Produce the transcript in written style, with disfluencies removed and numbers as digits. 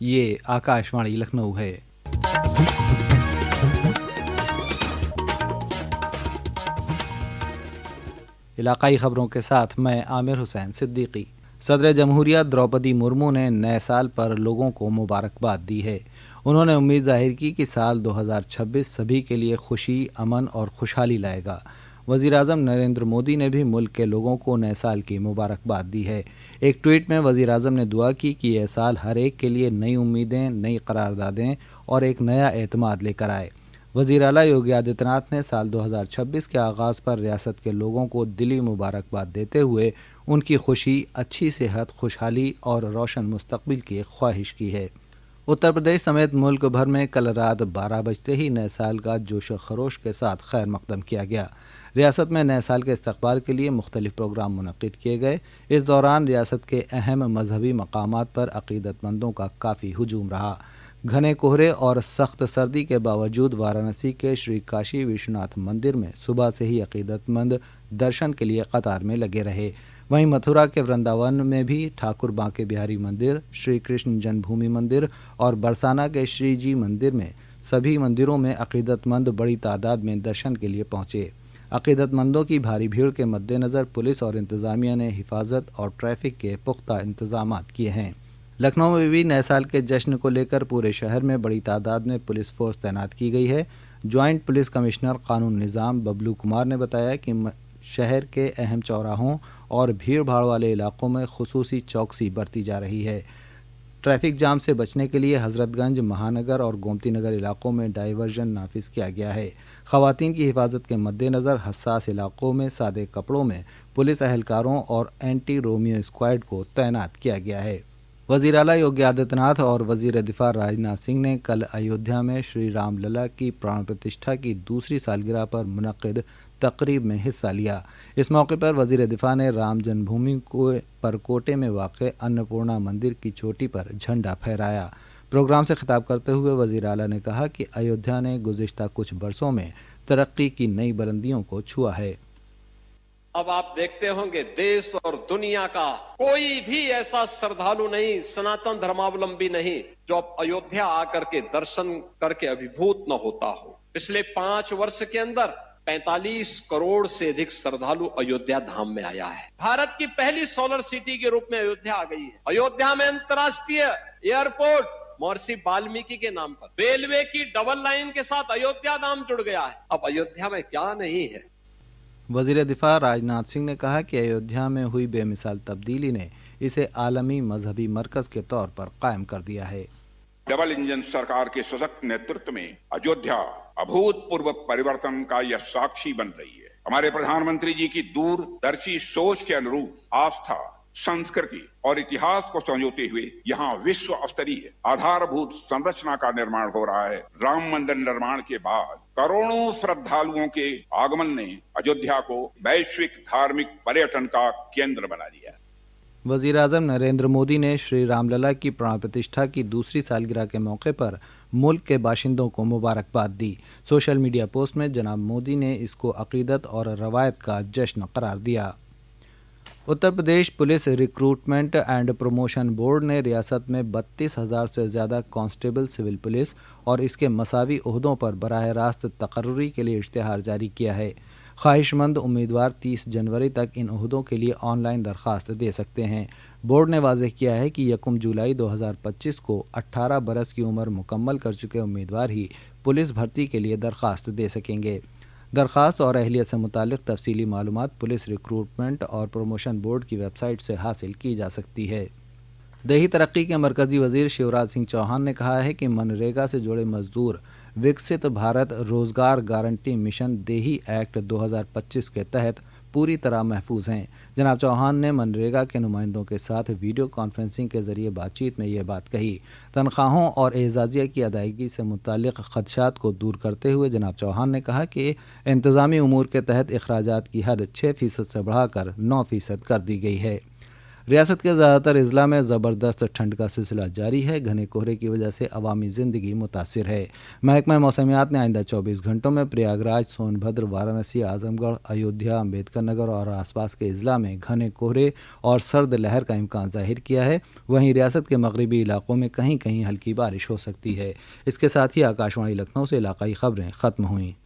یہ آکاشوانی لکھنؤ ہے۔ علاقائی خبروں کے ساتھ میں عامر حسین صدیقی۔ صدر جمہوریہ دروپدی مرمو نے نئے سال پر لوگوں کو مبارکباد دی ہے۔ انہوں نے امید ظاہر کی کہ سال 2026 سبھی کے لیے خوشی، امن اور خوشحالی لائے گا۔ وزیر اعظم نریندر مودی نے بھی ملک کے لوگوں کو نئے سال کی مبارکباد دی ہے۔ ایک ٹویٹ میں وزیر اعظم نے دعا کی کہ یہ سال ہر ایک کے لیے نئی امیدیں، نئی قراردادیں اور ایک نیا اعتماد لے کر آئے۔ وزیر اعلیٰ یوگی آدتیہ ناتھ نے سال 2026 کے آغاز پر ریاست کے لوگوں کو دلی مبارکباد دیتے ہوئے ان کی خوشی، اچھی صحت، خوشحالی اور روشن مستقبل کی خواہش کی ہے۔ اتر پردیش سمیت ملک بھر میں کل رات 12 بجتے ہی نئے سال کا جوش و خروش کے ساتھ خیر مقدم کیا گیا۔ ریاست میں نئے سال کے استقبال کے لیے مختلف پروگرام منعقد کیے گئے۔ اس دوران ریاست کے اہم مذہبی مقامات پر عقیدت مندوں کا کافی ہجوم رہا۔ گھنے کہرے اور سخت سردی کے باوجود وارانسی کے شری کاشی وشوناتھ مندر میں صبح سے ہی عقیدت مند درشن کے لیے قطار میں لگے رہے۔ وہیں متھرا کے ورنداون میں بھی ٹھاکر بانکے بہاری مندر، شری کرشن جنم بھومی مندر اور برسانہ کے شری جی مندر میں سبھی مندروں میں عقیدت مند بڑی تعداد میں درشن کے لیے پہنچے۔ عقیدت مندوں کی بھاری بھیڑ کے مد نظر پولیس اور انتظامیہ نے حفاظت اور ٹریفک کے پختہ انتظامات کیے ہیں۔ لکھنؤ میں بھی نئے سال کے جشن کو لے کر پورے شہر میں بڑی تعداد میں پولیس فورس تعینات کی گئی ہے۔ جوائنٹ پولیس کمشنر قانون نظام ببلو کمار نے بتایا کہ شہر کے اہم چوراہوں اور بھیڑ بھاڑ والے علاقوں میں خصوصی چوکسی برتی جا رہی ہے۔ ٹریفک جام سے بچنے کے لیے حضرت گنج، مہانگر اور گومتی نگر علاقوں میں ڈائیورژن نافذ کیا گیا ہے۔ خواتین کی حفاظت کے مد نظر حساس علاقوں میں سادے کپڑوں میں پولیس اہلکاروں اور اینٹی رومیو اسکواڈ کو تعینات کیا گیا ہے۔ وزیر اعلیٰ یوگی آدتیہ ناتھ اور وزیر دفاع راجناتھ سنگھ نے کل ایودھیا میں شری رام للا کی پران پرتشٹھا کی دوسری سالگرہ پر منعقد تقریب میں حصہ لیا۔ اس موقع پر وزیر دفاع نے رام جنم بھومی پر کوٹے میں واقع انپورنا مندر کی چوٹی پر جھنڈا پھہرایا۔ پروگرام سے خطاب کرتے ہوئے وزیر اعلیٰ نے کہا کہ ایودھیا نے گزشتہ کچھ برسوں میں ترقی کی نئی بلندیوں کو چھوا ہے۔ اب آپ دیکھتے ہوں گے دیش اور دنیا کا کوئی بھی ایسا شردھالو نہیں، سناتن دھرماولمبی نہیں، جو اب ایودھیا آ کر کے درشن کر کے ابھیبھوت نہ ہوتا ہو۔ پچھلے 5 برس کے اندر 45 کروڑ سے ادھک شردھالو ایودھیا دھام میں آیا ہے۔ بھارت کی پہلی سولر سٹی کے روپ میں ایودھیا آ گئی ہے۔ ایودھیا میں انترراشٹریہ ایئرپورٹ مہرشی والمیکی کے نام پر، ریلوے کی ڈبل لائن کے ساتھ ایودھیا دھام جڑ گیا ہے۔ اب ایودھیا میں کیا نہیں ہے۔ وزیر دفاع راجناتھ سنگھ نے کہا کہ ایودھیا میں ہوئی بے مثال تبدیلی نے اسے عالمی مذہبی مرکز کے طور پر قائم کر دیا ہے۔ ڈبل انجن سرکار کے سشکت نیترتو میں ایودھیا ابھوتپورو پریورتن کا یہ ساکشی بن رہی ہے۔ ہمارے پردھان منتری جی کی دور درشی سوچ کے انوروپ آستھا، سنسکرتی اور اتہاس کو سنجوتے ہوئے یہاں وشو استری آدھاربھوت سنرچنا کا نرمان ہو رہا ہے۔ رام مندر نرمان کے بعد کروڑوں شردھالوؤں کے آگمن نے ایودھیا کو ویشوک دھارمک پریٹن کا کیندر بنا دیا۔ وزیر اعظم نریندر مودی نے شری رام للا کی پران پرتشٹھا کی دوسری سالگرہ کے موقع پر ملک کے باشندوں کو مبارکباد دی۔ سوشل میڈیا پوسٹ میں جناب مودی نے اس کو عقیدت اور روایت کا جشن قرار دیا۔ Uttar Pradesh police recruitment and promotion board نے ریاست میں 32,000 سے زیادہ کانسٹیبل سول پولیس اور اس کے مساوی عہدوں پر براہ راست تقرری کے لیے اشتہار جاری کیا ہے۔ خواہش مند امیدوار 30 جنوری تک ان عہدوں کے لیے آن لائن درخواست دے سکتے ہیں۔ بورڈ نے واضح کیا ہے کہ 1 جولائی 2025 کو 18 برس کی عمر مکمل کر چکے امیدوار ہی پولیس بھرتی کے لیے درخواست دے سکیں گے۔ درخواست اور اہلیت سے متعلق تفصیلی معلومات پولیس ریکروٹمنٹ اور پروموشن بورڈ کی ویب سائٹ سے حاصل کی جا سکتی ہے۔ دیہی ترقی کے مرکزی وزیر شیوراج سنگھ چوہان نے کہا ہے کہ منریگا سے جڑے مزدور وکست بھارت روزگار گارنٹی مشن دیہی ایکٹ 2025 کے تحت پوری طرح محفوظ ہیں۔ جناب چوہان نے منریگا کے نمائندوں کے ساتھ ویڈیو کانفرنسنگ کے ذریعے بات چیت میں یہ بات کہی۔ تنخواہوں اور اعزازیہ کی ادائیگی سے متعلق خدشات کو دور کرتے ہوئے جناب چوہان نے کہا کہ انتظامی امور کے تحت اخراجات کی حد 6% سے بڑھا کر 9% کر دی گئی ہے۔ ریاست کے زیادہ تر اضلاع میں زبردست ٹھنڈ کا سلسلہ جاری ہے. گھنے کہرے کی وجہ سے عوامی زندگی متاثر ہے. محکمہ موسمیات نے آئندہ 24 گھنٹوں میں پریاگ راج، سون بھدر، وارانسی، اعظم گڑھ، ایودھیا، امبیدکر نگر اور آس پاس کے اضلاع میں گھنے کہرے اور سرد لہر کا امکان ظاہر کیا ہے. وہیں ریاست کے مغربی علاقوں میں کہیں کہیں ہلکی بارش ہو سکتی ہے. اس کے ساتھ ہی آکاشوانی لکھنؤ سے علاقائی خبریں ختم ہوئیں.